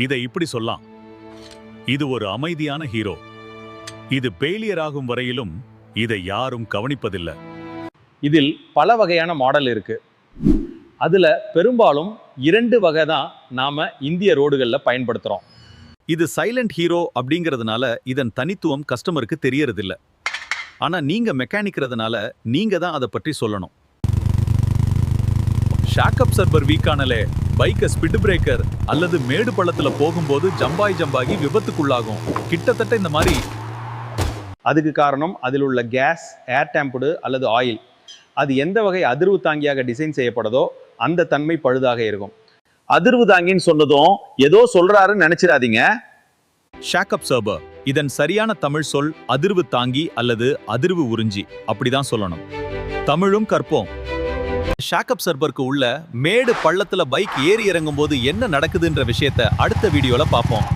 இதை இப்படி சொல்லலாம், இது ஒரு அமைதியான ஹீரோ. இது ஃபெயிலியர் ஆகும் வரையிலும் இதை யாரும் கவனிப்பதில்லை. இதில் பல வகையான மாடல் இருக்கு. அதுல பெரும்பாலும் 2 வகை தான் நாம இந்திய ரோடுகள்ல பயன்படுத்துறோம். இது சைலண்ட் ஹீரோ அப்படிங்கிறதுனால இதன் தனித்துவம் கஸ்டமருக்கு தெரியறதில்ல. ஆனா நீங்க மெக்கானிக்கிறதுனால நீங்க தான் அதை பற்றி சொல்லணும். ஷாக் அப்சர்வர் வீக்கானலே பைக்கை ஸ்பீட் பிரேக்கர் அல்லது மேடு பள்ளத்துல போகும்போது ஜம்பாகி விபத்துக்குள்ளாகும். கிட்டத்தட்ட இந்த மாதிரி. அதுக்கு காரணம் அதில் உள்ள கேஸ், ஏர் டேம்புடு அல்லது ஆயில், அது எந்த வகை அதிர்வு தாங்கியாக டிசைன் செய்யப்படுதோ அந்த தன்மை பழுதாக இருக்கும். அதிர்வு தாங்கின்னு சொன்னதும் ஏதோ சொல்றாருன்னு நினைச்சிடாதீங்க. ஷாக் அப்சர்வர் இதன் சரியான தமிழ் சொல் அதிர்வு தாங்கி அல்லது அதிர்வு உறிஞ்சி, அப்படிதான் சொல்லணும். தமிழும் கற்போம். ஷாக் அப்சர்வருக்கு உள்ள மேடு பள்ளத்துல பைக் ஏறி இறங்கும் போது என்ன நடக்குதுன்ற விஷயத்தை அடுத்த வீடியோல பார்ப்போம்.